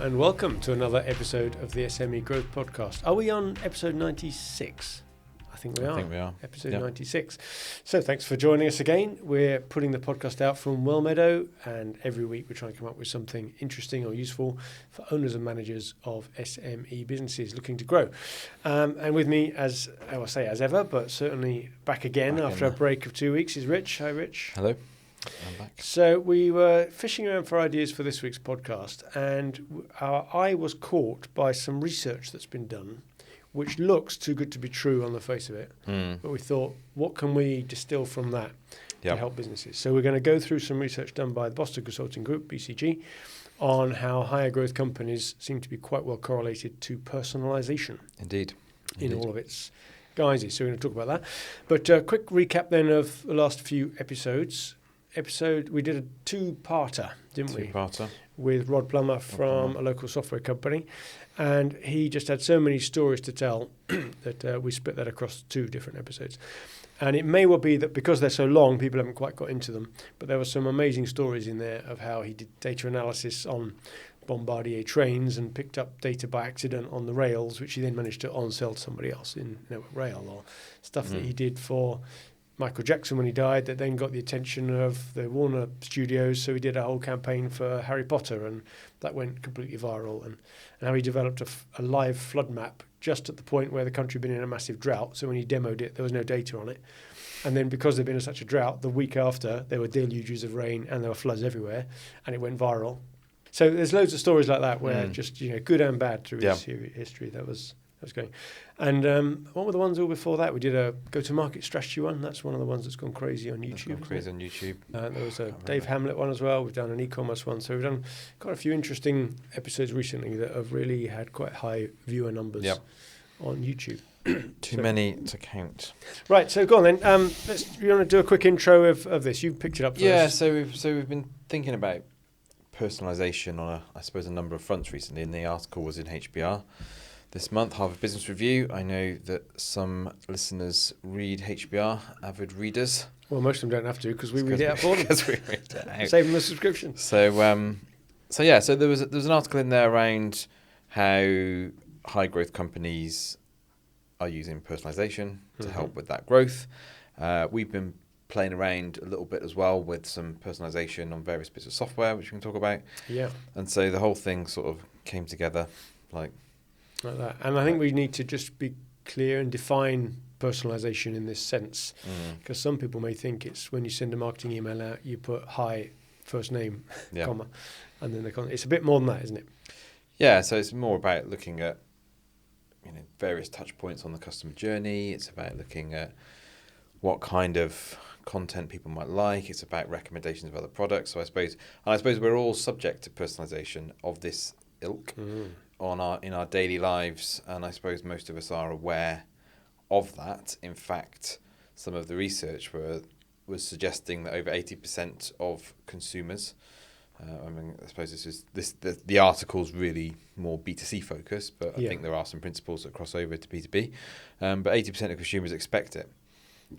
and welcome to another episode of the SME Growth Podcast. Are we on episode 96? I think we are. Episode 96. So thanks for joining us again. We're putting the podcast out from Wellmeadow, and every week we try and come up with something interesting or useful for owners and managers of SME businesses looking to grow. And with me, as ever, but certainly back again after a break of 2 weeks, is Rich. Hi, Rich. Hello. I'm back. So we were fishing around for ideas for this week's podcast, and our eye was caught by some research that's been done, which looks too good to be true on the face of it. But we thought, what can we distill from that to help businesses? So we're going to go through some research done by the Boston Consulting Group, BCG, on how higher growth companies seem to be quite well correlated to personalisation. Indeed. In all of its guises. So we're going to talk about that. But a quick recap then of the last few episodes. We did a two-parter, didn't we? Two-parter. With Rod Plummer from a local software company. And he just had so many stories to tell that we split that across 2 different episodes. And it may well be that because they're so long, people haven't quite got into them. But there were some amazing stories in there of how he did data analysis on Bombardier trains and picked up data by accident on the rails, which he then managed to on-sell to somebody else in rail, or stuff that he did for Michael Jackson when he died, that then got the attention of the Warner Studios, so he did a whole campaign for Harry Potter, and that went completely viral, and how he developed a live flood map just at the point where the country had been in a massive drought, so when he demoed it, there was no data on it. And then because there'd been in such a drought, the week after, there were deluges of rain and there were floods everywhere, and it went viral. So there's loads of stories like that where just, good and bad through his history, that was going. And what were the ones all before that? We did a go-to-market strategy one. That's one of the ones that's gone crazy on YouTube. There was a Dave Hamlet one as well. We've done an e-commerce one. So we've done quite a few interesting episodes recently that have really had quite high viewer numbers on YouTube. Too many to count. Right, so go on then. You want to do a quick intro of this? You picked it up first. Yeah, so we've been thinking about personalisation on a number of fronts recently, and the article was in HBR this month, Harvard Business Review. I know that some listeners read HBR, avid readers. Well, most of them don't have to because we read it out for them. Because we read it out. Save them the subscription. So there was an article in there around how high growth companies are using personalisation to help with that growth. We've been playing around a little bit as well with some personalisation on various bits of software, which we can talk about. Yeah. And so the whole thing sort of came together like that. And I think we need to just be clear and define personalisation in this sense, because some people may think it's when you send a marketing email out, you put hi, first name, comma, and then the content. It's a bit more than that, isn't it? Yeah, so it's more about looking at various touch points on the customer journey. It's about looking at what kind of content people might like. It's about recommendations of other products. So I suppose we're all subject to personalisation of this ilk in our daily lives, and I suppose most of us are aware of that. In fact, some of the research was suggesting that over 80% of consumers, I suppose the article's really more B2C focused, but I think there are some principles that cross over to B2B. But 80% of consumers expect it,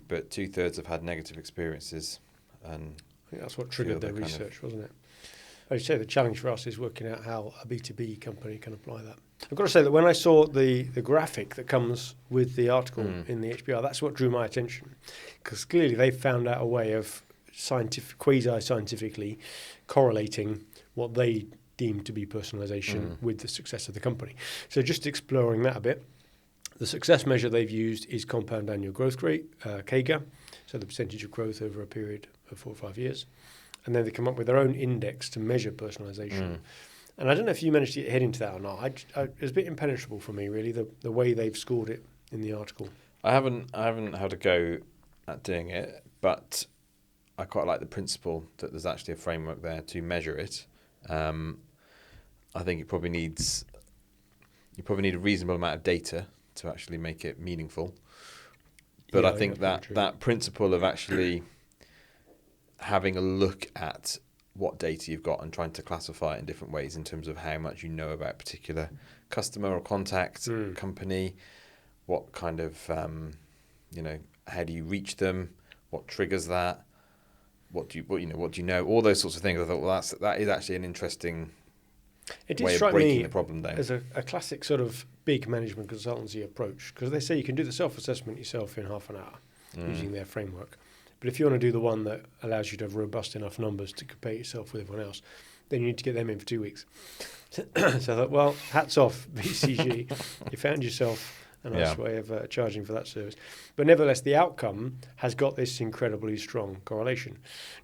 but 2/3 have had negative experiences. And I think that's what triggered their research, wasn't it? As you say, the challenge for us is working out how a B2B company can apply that. I've got to say that when I saw the graphic that comes with the article in the HBR, that's what drew my attention, because clearly they found out a way of quasi-scientifically correlating what they deemed to be personalisation with the success of the company. So just exploring that a bit, the success measure they've used is compound annual growth rate, CAGR, so the percentage of growth over a period of 4 or 5 years. And then they come up with their own index to measure personalisation. And I don't know if you managed to get head into that or not. It was a bit impenetrable for me, really, the way they've scored it in the article. I haven't had a go at doing it, but I quite like the principle that there's actually a framework there to measure it. I think you probably need a reasonable amount of data to actually make it meaningful. But I think that principle of actually having a look at what data you've got and trying to classify it in different ways in terms of how much you know about a particular customer or contact, company, what kind of, how do you reach them, what triggers that, what do you know, all those sorts of things. I thought, well, that is actually an interesting It did way of strike breaking me the problem down. as a classic sort of big management consultancy approach, because they say you can do the self-assessment yourself in half an hour using their framework. But if you want to do the one that allows you to have robust enough numbers to compare yourself with everyone else, then you need to get them in for 2 weeks. So I thought, well, hats off, BCG. You found yourself a nice way of charging for that service. But nevertheless, the outcome has got this incredibly strong correlation.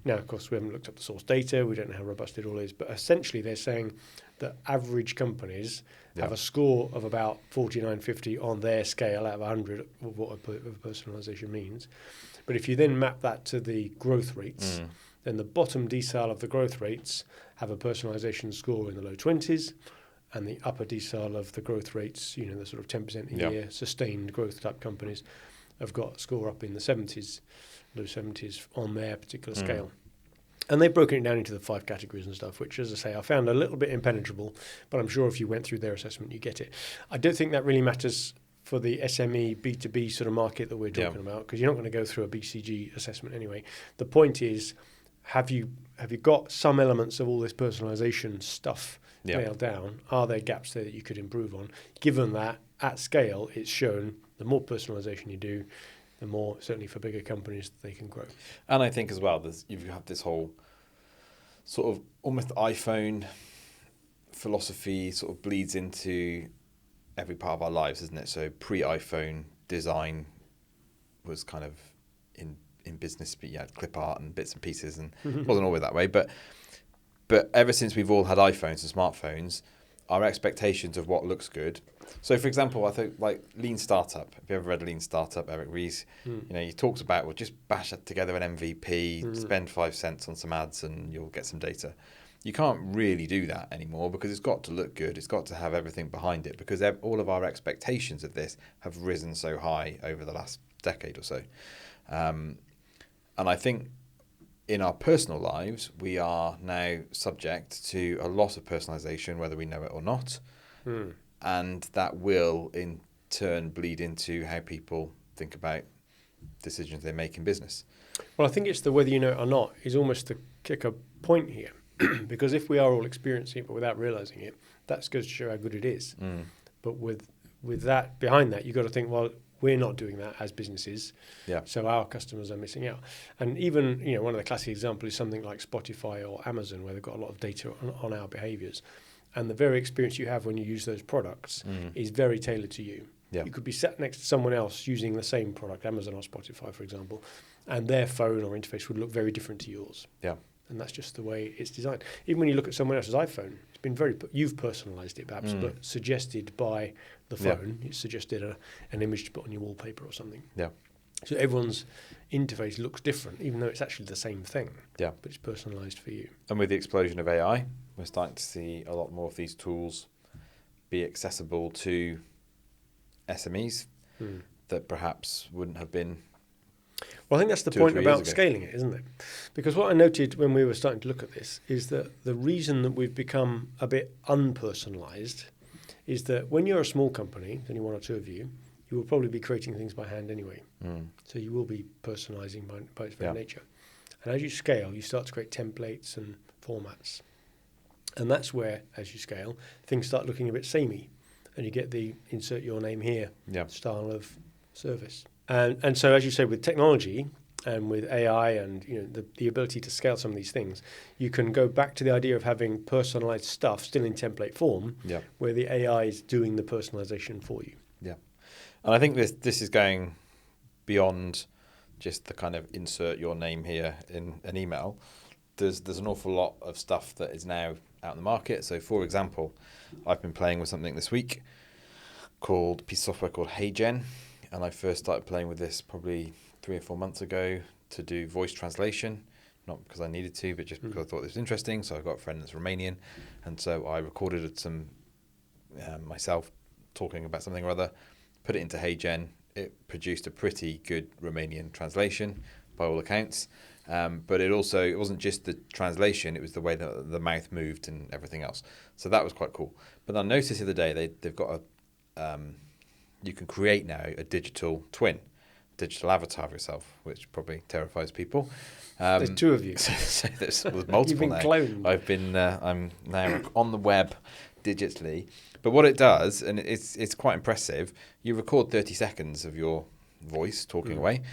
Now, of course, we haven't looked up the source data. We don't know how robust it all is. But essentially, they're saying that average companies have a score of about 49, 50 on their scale out of 100 of what personalisation means. But if you then map that to the growth rates, then the bottom decile of the growth rates have a personalisation score in the low 20s, and the upper decile of the growth rates, you know, the sort of 10% a year sustained growth type companies, have got a score up in the 70s, low 70s on their particular scale. And they've broken it down into the 5 categories and stuff, which, as I say, I found a little bit impenetrable, but I'm sure if you went through their assessment, you get it. I don't think that really matters for the SME B2B sort of market that we're talking about, because you're not going to go through a BCG assessment anyway. The point is, have you got some elements of all this personalisation stuff nailed down? Are there gaps there that you could improve on? Given that at scale, it's shown the more personalisation you do, the more, certainly for bigger companies, they can grow. And I think as well, you have this whole sort of almost iPhone philosophy sort of bleeds into every part of our lives, isn't it? So pre-iPhone design was kind of in business, but you had clip art and bits and pieces, and it wasn't always that way. But ever since we've all had iPhones and smartphones, our expectations of what looks good. So, for example, I think like Lean Startup. Have you ever read Lean Startup? Eric Ries, you know, he talks about, well, just bash together an MVP, spend 5 cents on some ads, and you'll get some data. You can't really do that anymore because it's got to look good. It's got to have everything behind it, because all of our expectations of this have risen so high over the last decade or so. And I think in our personal lives, we are now subject to a lot of personalisation, whether we know it or not. And that will, in turn, bleed into how people think about decisions they make in business. Well, I think it's the whether you know it or not is almost the kicker point here. Because if we are all experiencing it but without realising it, that goes to show how good it is. But with that, behind that, you've got to think, well, we're not doing that as businesses, so our customers are missing out. And even, you know, one of the classic examples is something like Spotify or Amazon, where they've got a lot of data on our behaviours. And the very experience you have when you use those products is very tailored to you. You could be sat next to someone else using the same product, Amazon or Spotify, for example, and their phone or interface would look very different to yours. And that's just the way it's designed. Even when you look at someone else's iPhone, it's been you've personalised it perhaps, but suggested by the phone. It's suggested an image to put on your wallpaper or something. So everyone's interface looks different, even though it's actually the same thing. But it's personalised for you. And with the explosion of AI, we're starting to see a lot more of these tools be accessible to SMEs that perhaps wouldn't have been. Well, I think that's the point about scaling it, isn't it? Because what I noted when we were starting to look at this is that the reason that we've become a bit unpersonalised is that when you're a small company, only 1 or 2 of you, you will probably be creating things by hand anyway. So you will be personalising by its very nature. And as you scale, you start to create templates and formats. And that's where, as you scale, things start looking a bit samey. And you get the insert your name here style of service. And so, as you say, with technology and with AI and, you know, the ability to scale some of these things, you can go back to the idea of having personalised stuff still in template form, where the AI is doing the personalisation for you. And I think this is going beyond just the kind of insert your name here in an email. There's an awful lot of stuff that is now out in the market. So, for example, I've been playing with something this week called a piece of software called HeyGen. And I first started playing with this probably 3 or 4 months ago to do voice translation, not because I needed to, but just because I thought this was interesting. So I've got a friend that's Romanian, and so I recorded some myself talking about something or other, put it into HeyGen. It produced a pretty good Romanian translation by all accounts, but it wasn't just the translation, it was the way that the mouth moved and everything else. So that was quite cool. But I noticed the other day they've got you can create now a digital twin. digital avatar of yourself, which probably terrifies people. There's two of you. So there's multiple You've been now. cloned. I'm now on the web digitally. But what it does, and it's quite impressive, you record 30 seconds of your voice talking away,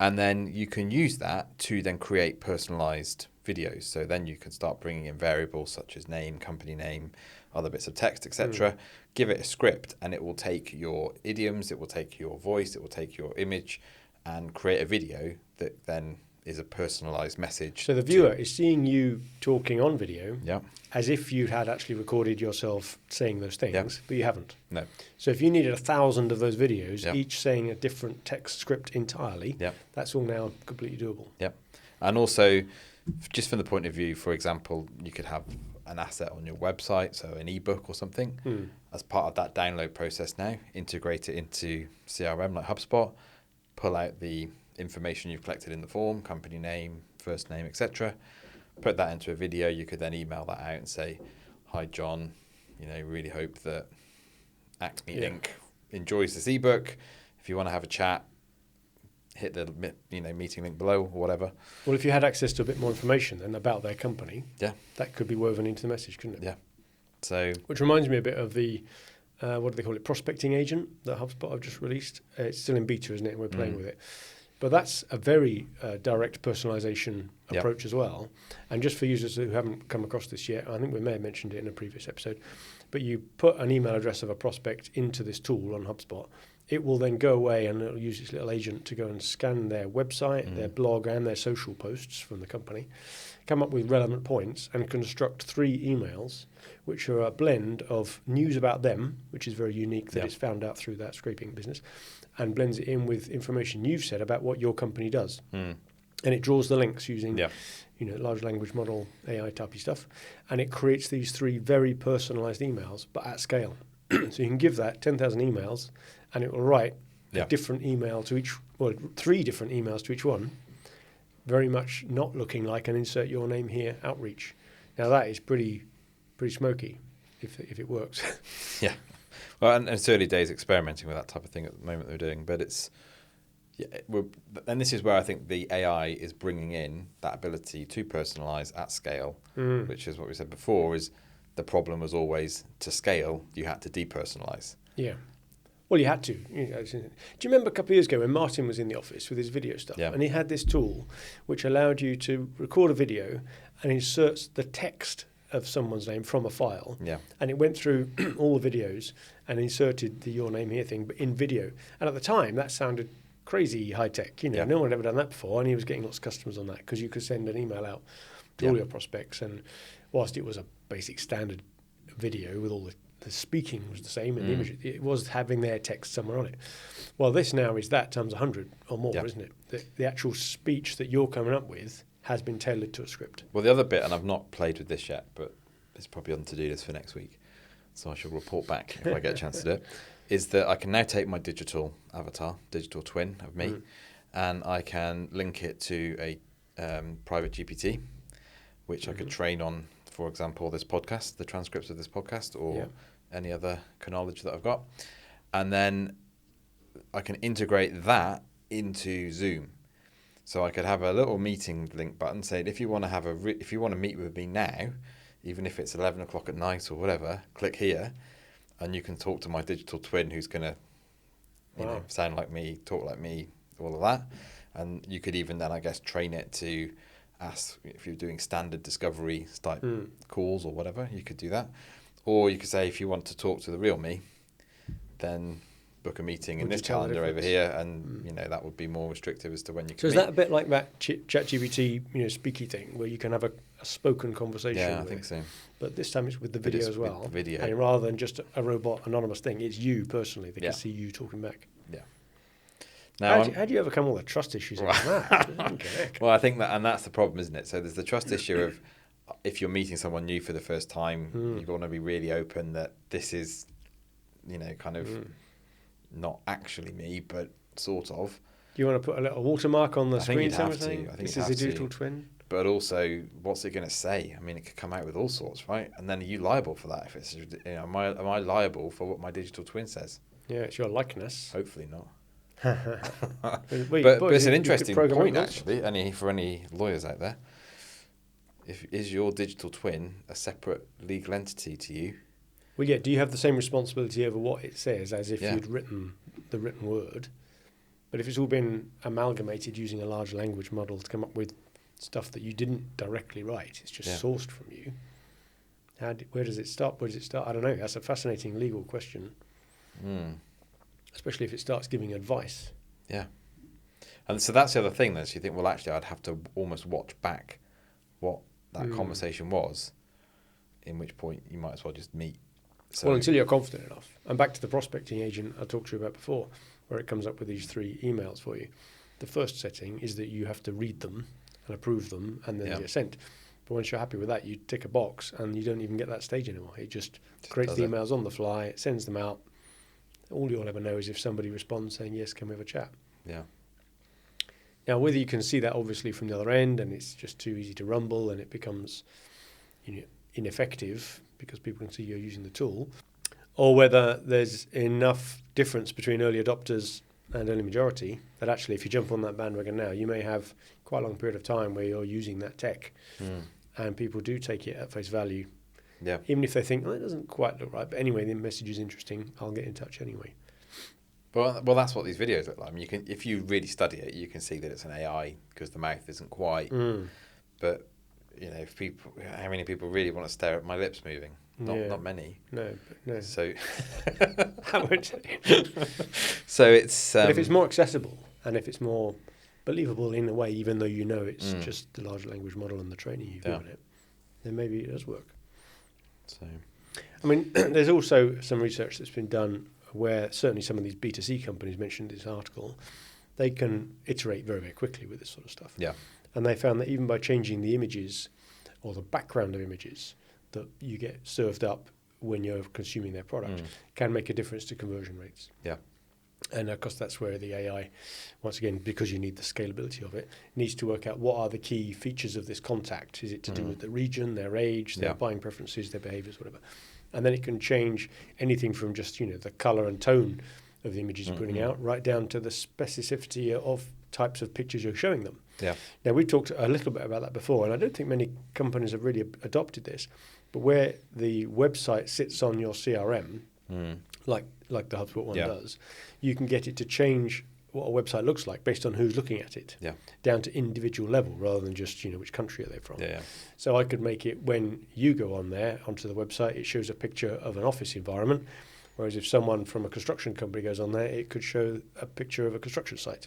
and then you can use that to then create personalized videos. So then you can start bringing in variables such as name, company name, other bits of text, etc. Give it a script, and it will take your idioms, it will take your voice, it will take your image, and create a video that then is a personalised message. So the viewer is seeing you talking on video, Yeah. as if you had actually recorded yourself saying those things, but you haven't. No. So if you needed 1,000 of those videos, Yep. each saying a different text script entirely, Yep. that's all now completely doable. Yep. And also, just from the point of view, for example, you could have an asset on your website, so an ebook or something. As part of that download process now, integrate it into CRM like HubSpot, pull out the information you've collected in the form, company name, first name, etc. Put that into a video. You could then email that out and say, "Hi, John. Really hope that Acme Inc. enjoys this ebook. If you want to have a chat, hit the meeting link below or whatever." Well, if you had access to a bit more information then about their company, Yeah. that could be woven into the message, couldn't it? Yeah. So Which reminds me a bit of the, what do they call it, prospecting agent that HubSpot have just released. It's still in beta, isn't it? And we're playing with it. But that's a very direct personalization approach as well. And just for users who haven't come across this yet, I think we may have mentioned it in a previous episode, but you put an email address of a prospect into this tool on HubSpot. It will then go away and it'll use its little agent to go and scan their website, their blog, and their social posts from the company, come up with relevant points, and construct 3 emails, which are a blend of news about them, which is very unique that it's found out through that scraping business, and blends it in with information you've said about what your company does. And it draws the links using large language model, AI typey stuff, and it creates these 3 very personalized emails, but at scale. So you can give that 10,000 emails, and it will write a different email to each, 3 different emails to each one, very much not looking like an insert your name here outreach. Now that is pretty smoky if it works. Yeah. Well, and it's early days experimenting with that type of thing at the moment we're doing, but it's, and this is where I think the AI is bringing in that ability to personalize at scale, which is what we said before, is the problem was always to scale, you had to depersonalize. Yeah. Well, you had to. Do you remember a couple of years ago when Martin was in the office with his video stuff, and he had this tool which allowed you to record a video and inserts the text of someone's name from a file, and it went through all the videos and inserted the your name here thing, but in video. And at the time, that sounded crazy high tech. No one had ever done that before, and he was getting lots of customers on that because you could send an email out to all your prospects, and whilst it was a basic standard video with all the speaking was the same and the image, it was having their text somewhere on it. Well, this now is that times 100 or more, isn't it? The actual speech that you're coming up with has been tailored to a script. Well, the other bit, and I've not played with this yet, but it's probably on the to-do list for next week, so I shall report back if I get a chance to do it, is that I can now take my digital avatar, digital twin of me, and I can link it to a private GPT, which I could train on, for example, this podcast, the transcripts of this podcast, or any other knowledge that I've got. And then I can integrate that into Zoom. So I could have a little meeting link button saying, if you want to if you want to meet with me now, even if it's 11 o'clock at night or whatever, click here, and you can talk to my digital twin who's going to sound like me, talk like me, all of that. And you could even then, I guess, train it to ask if you're doing standard discovery type calls or whatever, you could do that. Or you could say, if you want to talk to the real me, then book a meeting in this calendar over here, and that would be more restrictive as to when you can. So is that a bit like that ChatGPT, speaky thing, where you can have a spoken conversation? Yeah, I think so. But this time it's with the video as well. With the video. And rather than just a robot anonymous thing, it's you personally. They can see you talking back. Yeah. Now, how do you overcome all the trust issues like that? Well, I think that, and that's the problem, isn't it? So there's the trust issue of if you're meeting someone new for the first time, you want to be really open that this is, kind of not actually me, but sort of. Do you want to put a little watermark on the screen? I think this is a digital twin. But also, what's it going to say? I mean, it could come out with all sorts, right? And then are you liable for that? If it's, am I liable for what my digital twin says? Yeah, it's your likeness. Hopefully not. But it's an interesting point, actually, for any lawyers out there. Is your digital twin a separate legal entity to you? Well, yeah. Do you have the same responsibility over what it says as if Yeah. you'd written the written word? But if it's all been amalgamated using a large language model to come up with stuff that you didn't directly write, it's just sourced from you. Where does it stop? Where does it start? I don't know. That's a fascinating legal question. Especially if it starts giving advice. Yeah. And so that's the other thing then. So you think, well, actually, I'd have to almost watch back what that conversation was, in which point you might as well just meet. So, well, until you're confident enough. And back to the prospecting agent I talked to you about before, where it comes up with these 3 emails for you. The first setting is that you have to read them and approve them and then they're sent. But once you're happy with that, you tick a box and you don't even get that stage anymore. It just creates the emails on the fly, it sends them out. All you'll ever know is if somebody responds saying, yes, can we have a chat? Yeah. Now, whether you can see that obviously from the other end and it's just too easy to rumble and it becomes ineffective because people can see you're using the tool, or whether there's enough difference between early adopters and early majority that actually if you jump on that bandwagon now, you may have quite a long period of time where you're using that tech and people do take it at face value. Yeah. Even if they think, it doesn't quite look right, but anyway, the message is interesting, I'll get in touch anyway. Well, that's what these videos look like. I mean, if you really study it, you can see that it's an AI because the mouth isn't quite. But how many people really want to stare at my lips moving? Not many. No. So, How much? So it's. But if it's more accessible and if it's more believable in a way, even though it's just the large language model and the training you've given it, then maybe it does work. So, I mean, there's also some research that's been done where certainly some of these B2C companies mentioned in this article, they can iterate very, very quickly with this sort of stuff. Yeah. And they found that even by changing the images or the background of images that you get served up when you're consuming their product can make a difference to conversion rates. Yeah. And of course, that's where the AI, once again, because you need the scalability of it, needs to work out what are the key features of this contact. Is it to do with the region, their age, their buying preferences, their behaviors, whatever. And then it can change anything from just, the colour and tone of the images you're putting out, right down to the specificity of types of pictures you're showing them. Yeah. Now, we've talked a little bit about that before, and I don't think many companies have really adopted this, but where the website sits on your CRM, like the HubSpot one does, you can get it to change what a website looks like based on who's looking at it, down to individual level rather than just, which country are they from. Yeah. So I could make it when you go on there, onto the website, it shows a picture of an office environment, whereas if someone from a construction company goes on there, it could show a picture of a construction site.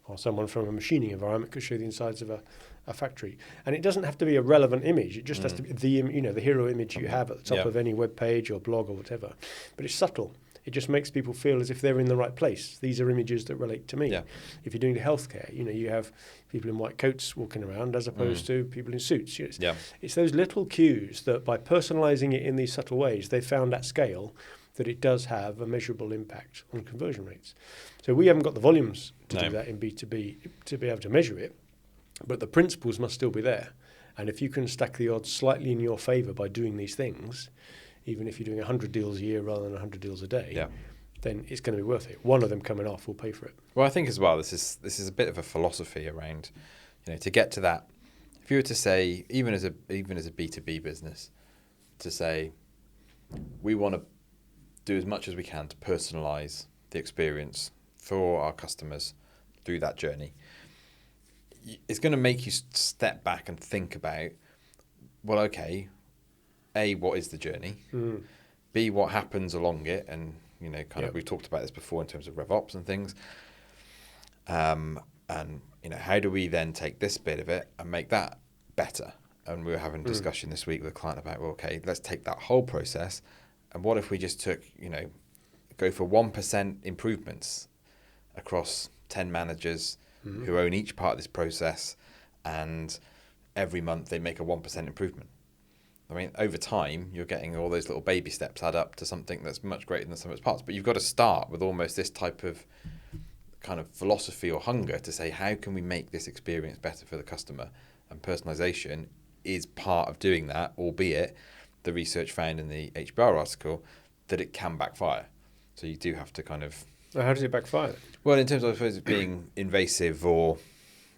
Or someone from a machining environment could show the insides of a factory. And it doesn't have to be a relevant image. It just has to be the hero image you have at the top of any web page or blog or whatever. But it's subtle. It just makes people feel as if they're in the right place. These are images that relate to me. Yeah. If you're doing the healthcare, you have people in white coats walking around as opposed to people in suits. It's those little cues that by personalising it in these subtle ways, they found at scale that it does have a measurable impact on conversion rates. So we haven't got the volumes to do that in B2B to be able to measure it, but the principles must still be there. And if you can stack the odds slightly in your favour by doing these things, even if you're doing 100 deals a year rather than 100 deals a day, then it's going to be worth it. One of them coming off will pay for it. Well, I think as well, this is a bit of a philosophy around, to get to that. If you were to say, even as a B2B business, to say, we want to do as much as we can to personalise the experience for our customers through that journey, it's going to make you step back and think about, well, okay, A, what is the journey? B, what happens along it? And, we've talked about this before in terms of RevOps and things. And, how do we then take this bit of it and make that better? And we were having a discussion this week with a client about, well, okay, let's take that whole process. And what if we just took, go for 1% improvements across 10 managers who own each part of this process, and every month they make a 1% improvement? I mean, over time, you're getting all those little baby steps add up to something that's much greater than the sum of its parts. But you've got to start with almost this type of kind of philosophy or hunger to say, how can we make this experience better for the customer? And personalisation is part of doing that, albeit the research found in the HBR article that it can backfire. So you do have to kind of How does it backfire? Well, in terms of, I suppose, it being invasive or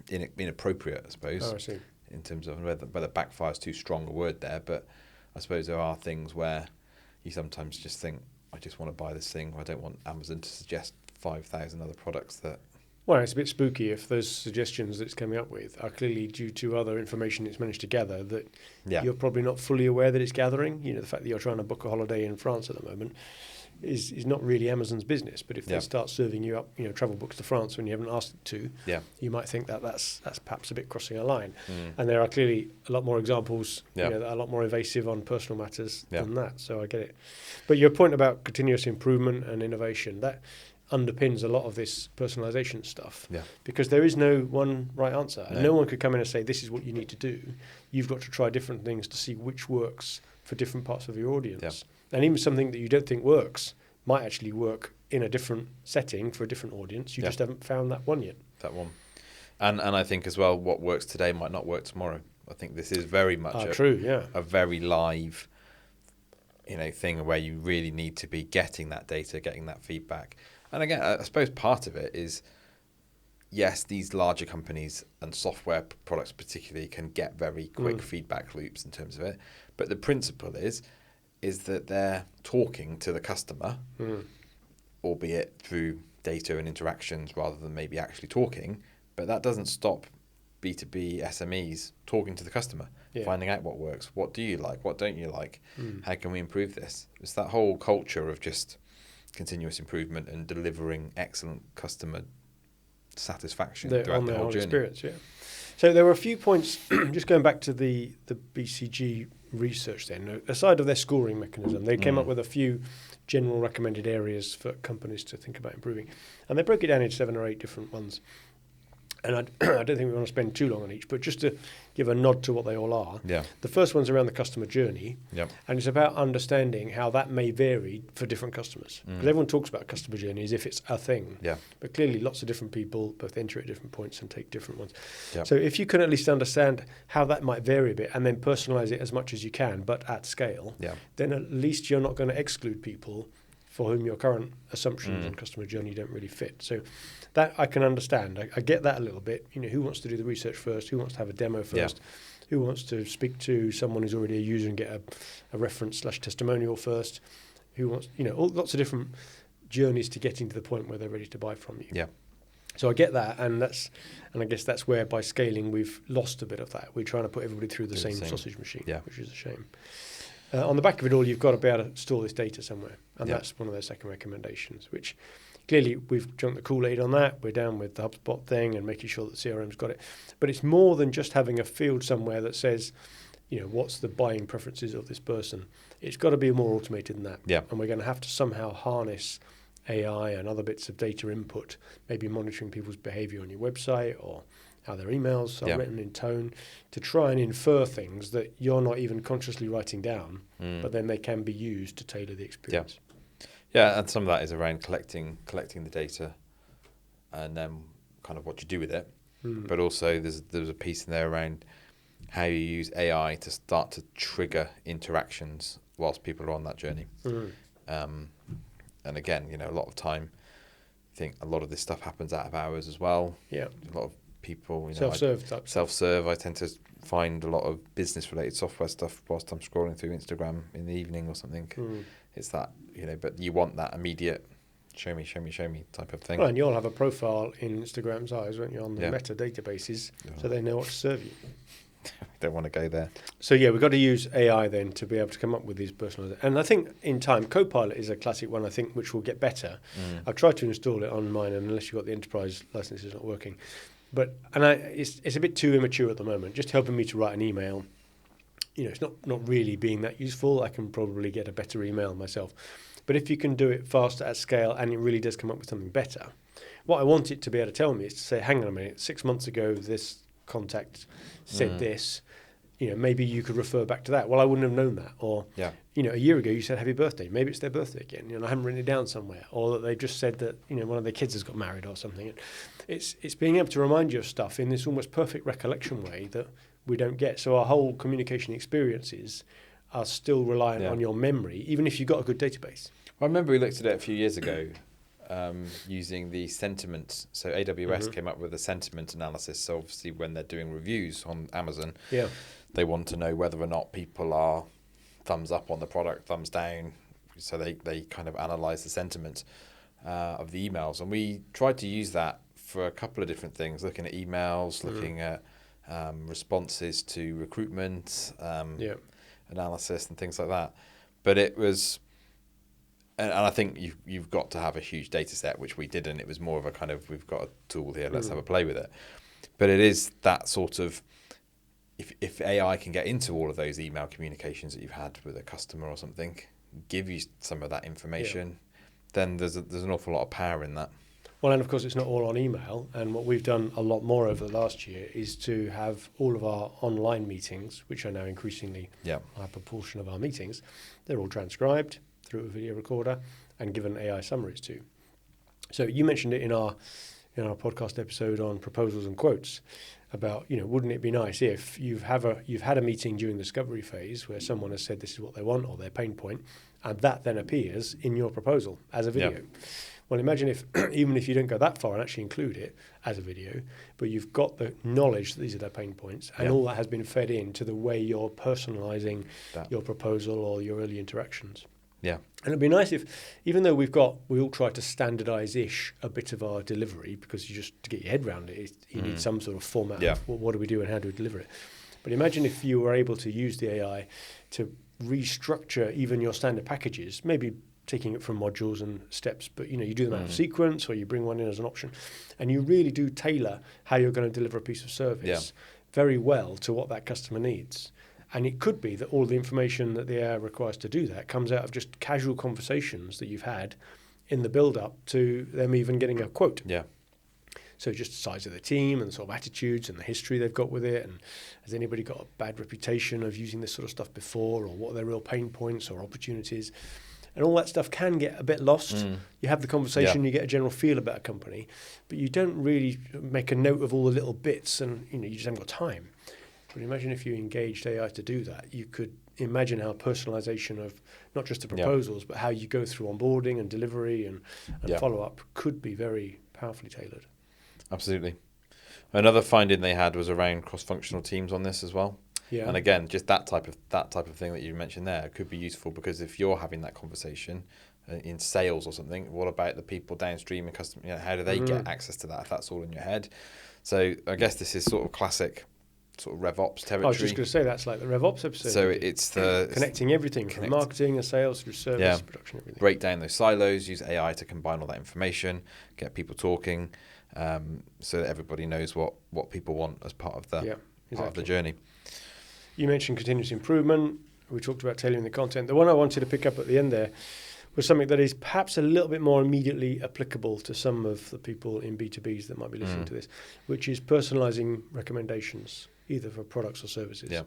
inappropriate, I suppose. Oh, I see. In terms of whether backfire is too strong a word there, but I suppose there are things where you sometimes just think, I just want to buy this thing, or I don't want Amazon to suggest 5,000 other products that... Well, it's a bit spooky if those suggestions that it's coming up with are clearly due to other information it's managed to gather that you're probably not fully aware that it's gathering. You know, the fact that you're trying to book a holiday in France at the moment is not really Amazon's business. But if they start serving you up, travel books to France when you haven't asked it to, you might think that that's perhaps a bit crossing a line. And there are clearly a lot more examples, that are a lot more evasive on personal matters than that. So I get it. But your point about continuous improvement and innovation, that underpins a lot of this personalisation stuff, because there is no one right answer, and no one could come in and say this is what you need to do. You've got to try different things to see which works for different parts of your audience, and even something that you don't think works might actually work in a different setting for a different audience. You just haven't found that one yet. That one, and I think as well, what works today might not work tomorrow. I think this is very much a very live, thing where you really need to be getting that data, getting that feedback. And again, I suppose part of it is, yes, these larger companies and software products particularly can get very quick feedback loops in terms of it. But the principle is that they're talking to the customer, albeit through data and interactions rather than maybe actually talking. But that doesn't stop B2B SMEs talking to the customer, finding out what works. What do you like? What don't you like? How can we improve this? It's that whole culture of just continuous improvement and delivering excellent customer satisfaction throughout the whole journey. Experience, So there were a few points, just going back to the BCG research then, aside of their scoring mechanism, they came up with a few general recommended areas for companies to think about improving. And they broke it down into 7 or 8 different ones. And I don't think we want to spend too long on each, but just to give a nod to what they all are. The first one's around the customer journey, and it's about understanding how that may vary for different customers. Because everyone talks about customer journey as if it's a thing, but clearly lots of different people both enter at different points and take different ones. So if you can at least understand how that might vary a bit and then personalise it as much as you can, but at scale, then at least you're not going to exclude people for whom your current assumptions on customer journey don't really fit. So that I can understand. I get that a little bit. Who wants to do the research first? Who wants to have a demo first? Who wants to speak to someone who's already a user and get a reference/testimonial first? Who wants, lots of different journeys to getting to the point where they're ready to buy from you. So I get that, and I guess that's where by scaling we've lost a bit of that. We're trying to put everybody through the same sausage machine, which is a shame. On the back of it all, you've got to be able to store this data somewhere, and that's one of their second recommendations, which clearly we've drunk the Kool-Aid on that. We're down with the HubSpot thing and making sure that CRM's got it. But it's more than just having a field somewhere that says, what's the buying preferences of this person. It's got to be more automated than that. And we're going to have to somehow harness AI and other bits of data input, maybe monitoring people's behavior on your website or how their emails are written in tone, to try and infer things that you're not even consciously writing down, but then they can be used to tailor the experience. Yeah, and some of that is around collecting the data and then kind of what you do with it. But also there's a piece in there around how you use AI to start to trigger interactions whilst people are on that journey. And again, a lot of time, I think a lot of this stuff happens out of hours as well. A lot of people, self-serve. I tend to find a lot of business-related software stuff whilst I'm scrolling through Instagram in the evening or something. It's that, but you want that immediate show me type of thing. Well, and you'll have a profile in Instagram's eyes, won't you, on the meta databases, so they know what to serve you. Don't want to go there. So we've got to use AI then to be able to come up with these personalized. And I think in time, Copilot is a classic one, I think, which will get better. I've tried to install it on mine, and unless you've got the enterprise license, it's not working. It's a bit too immature at the moment. Just helping me to write an email, it's not really being that useful. I can probably get a better email myself. But if you can do it faster at scale and it really does come up with something better, what I want it to be able to tell me is to say, hang on a minute, 6 months ago this contact said this, maybe you could refer back to that. Well, I wouldn't have known that. Or, a year ago you said happy birthday. Maybe it's their birthday again. I haven't written it down somewhere. Or that they've just said that, one of their kids has got married or something. It's being able to remind you of stuff in this almost perfect recollection way that we don't get. So our whole communication experiences are still reliant on your memory, even if you've got a good database. I remember we looked at it a few years ago, using the sentiment. So AWS came up with a sentiment analysis. So obviously when they're doing reviews on Amazon, they want to know whether or not people are thumbs up on the product, thumbs down. So they kind of analyze the sentiment of the emails. And we tried to use that for a couple of different things, looking at emails, looking at responses to recruitment, analysis and things like that. But it was, and I think you've got to have a huge data set, which we didn't. It was more of a kind of, we've got a tool here, let's have a play with it. But it is that sort of, if AI can get into all of those email communications that you've had with a customer or something, give you some of that information, then there's an awful lot of power in that. Well, and of course, it's not all on email. And what we've done a lot more over the last year is to have all of our online meetings, which are now increasingly a high proportion of our meetings, they're all transcribed through a video recorder and given AI summaries to. So you mentioned it in our podcast episode on proposals and quotes about, wouldn't it be nice if you've had a meeting during the discovery phase where someone has said this is what they want or their pain point, and that then appears in your proposal as a video. Yeah. Well, imagine if, even if you don't go that far and actually include it as a video, but you've got the knowledge that these are their pain points, and all that has been fed into the way you're personalising your proposal or your early interactions. Yeah. And it'd be nice if, even though we all try to standardise-ish a bit of our delivery, because to get your head around it, you need some sort of format of what do we do and how do we deliver it. But imagine if you were able to use the AI to restructure even your standard packages, maybe taking it from modules and steps, but you do them out of sequence, or you bring one in as an option, and you really do tailor how you're going to deliver a piece of service very well to what that customer needs. And it could be that all the information that the AI requires to do that comes out of just casual conversations that you've had in the build-up to them even getting a quote. Yeah. So just the size of the team and the sort of attitudes and the history they've got with it, and has anybody got a bad reputation of using this sort of stuff before, or what are their real pain points or opportunities. And all that stuff can get a bit lost. You have the conversation, you get a general feel about a company, but you don't really make a note of all the little bits, and you just haven't got time. But imagine if you engaged AI to do that. You could imagine how personalisation of not just the proposals, but how you go through onboarding and delivery and follow-up could be very powerfully tailored. Absolutely. Another finding they had was around cross-functional teams on this as well. Yeah. And again, just that type of thing that you mentioned there could be useful, because if you're having that conversation in sales or something, what about the people downstream and customer? How do they get access to that if that's all in your head? So I guess this is sort of classic sort of RevOps territory. I was just going to say that's like the RevOps episode. So it's the connecting everything from marketing and sales through service, production, everything. Break down those silos, use AI to combine all that information, get people talking, so that everybody knows what people want as part of the journey. You mentioned continuous improvement. We talked about tailoring the content. The one I wanted to pick up at the end there was something that is perhaps a little bit more immediately applicable to some of the people in B2Bs that might be listening to this, which is personalising recommendations, either for products or services. Yeah.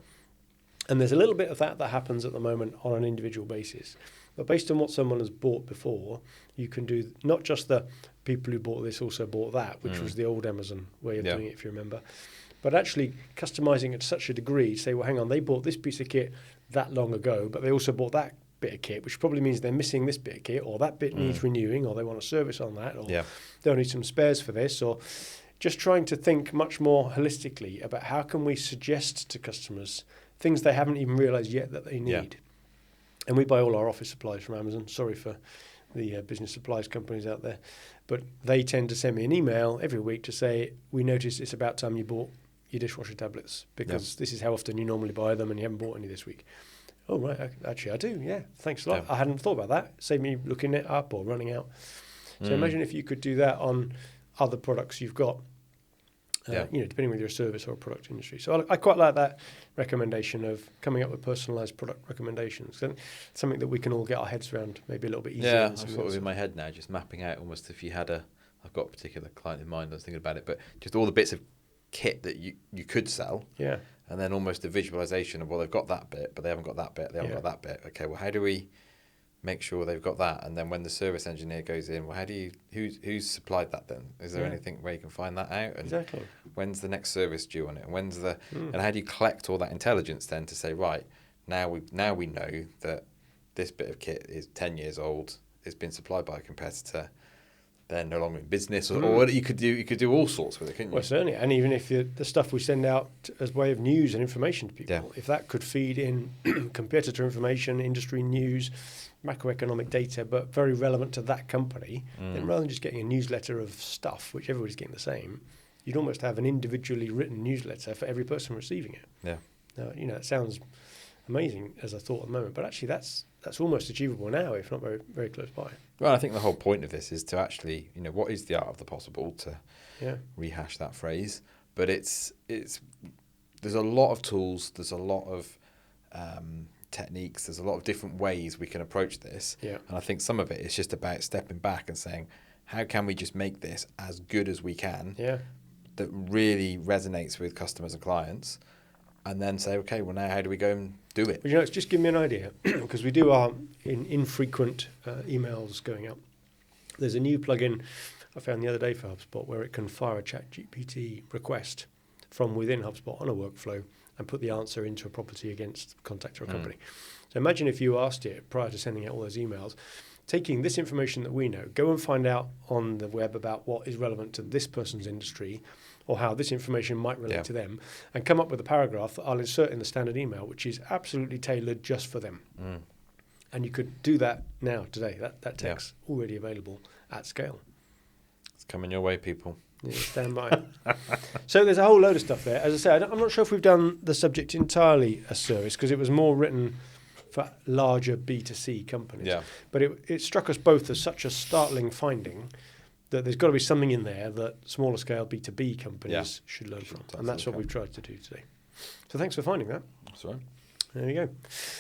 And there's a little bit of that happens at the moment on an individual basis. But based on what someone has bought before, you can do not just the people who bought this also bought that, which was the old Amazon way of doing it, if you remember, but actually customizing it to such a degree, say, well, hang on, they bought this piece of kit that long ago, but they also bought that bit of kit, which probably means they're missing this bit of kit, or that bit needs renewing, or they want a service on that, or they'll need some spares for this, or just trying to think much more holistically about how can we suggest to customers things they haven't even realized yet that they need. Yeah. And we buy all our office supplies from Amazon. Sorry for the business supplies companies out there, but they tend to send me an email every week to say, we noticed it's about time you bought your dishwasher tablets, because this is how often you normally buy them and you haven't bought any this week. Oh, right, actually I do, yeah, thanks a lot. I hadn't thought about that. Save me looking it up or running out. So imagine if you could do that on other products you've got, depending whether you're a service or a product industry. So I quite like that recommendation of coming up with personalised product recommendations. Something that we can all get our heads around maybe a little bit easier. Yeah, I'm sort of in my head now, just mapping out almost if you had I've got a particular client in mind, I was thinking about it, but just all the bits of kit that you could sell, and then almost a visualization of, well, they've got that bit, but they haven't got that bit, they haven't got that bit. Okay, well, how do we make sure they've got that? And then when the service engineer goes in, well, how do you who's supplied that then? Is there anything where you can find that out? And exactly. When's the next service due on it? And when's and how do you collect all that intelligence then to say, right, now we know that this bit of kit is 10 years old, it's been supplied by a competitor. they're no longer in business, or you could do all sorts with it, couldn't you? Well, certainly, and even if the stuff we send out as way of news and information to people, if that could feed in competitor information, industry news, macroeconomic data, but very relevant to that company, then rather than just getting a newsletter of stuff, which everybody's getting the same, you'd almost have an individually written newsletter for every person receiving it. Yeah. Now, it sounds amazing as a thought at the moment, but actually that's almost achievable now, if not very, very close by. Well, I think the whole point of this is to actually, what is the art of the possible, to rehash that phrase. But there's a lot of tools, there's a lot of techniques, there's a lot of different ways we can approach this. Yeah. And I think some of it is just about stepping back and saying, how can we just make this as good as we can that really resonates with customers and clients? And then say, okay, well, now how do we go and do it? Well, it's just give me an idea, because we do our infrequent emails going up. There's a new plugin I found the other day for HubSpot where it can fire a ChatGPT request from within HubSpot on a workflow and put the answer into a property against contact or a company. So imagine if you asked it prior to sending out all those emails, taking this information that we know, go and find out on the web about what is relevant to this person's industry or how this information might relate to them, and come up with a paragraph that I'll insert in the standard email, which is absolutely tailored just for them. And you could do that now, today. That text already available at scale. It's coming your way, people. Yeah, stand by. So there's a whole load of stuff there. As I say, I'm not sure if we've done the subject entirely a service, because it was more written for larger B2C companies. Yeah. But it struck us both as such a startling finding that there's got to be something in there that smaller scale B2B companies should learn from. And that's what we've tried to do today. So thanks for finding that. That's right. There you go.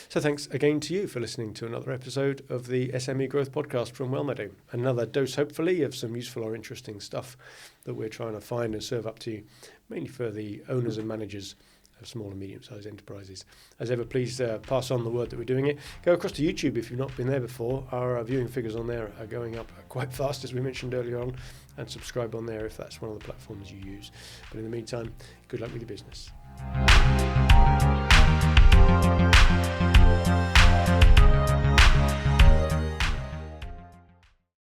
So thanks again to you for listening to another episode of the SME Growth Podcast from Wellmeadow. Another dose, hopefully, of some useful or interesting stuff that we're trying to find and serve up to you, mainly for the owners and managers of small and medium-sized enterprises. As ever, please pass on the word that we're doing it. Go across to YouTube if you've not been there before. Our viewing figures on there are going up quite fast, as we mentioned earlier on, and subscribe on there if that's one of the platforms you use. But in the meantime, good luck with your business.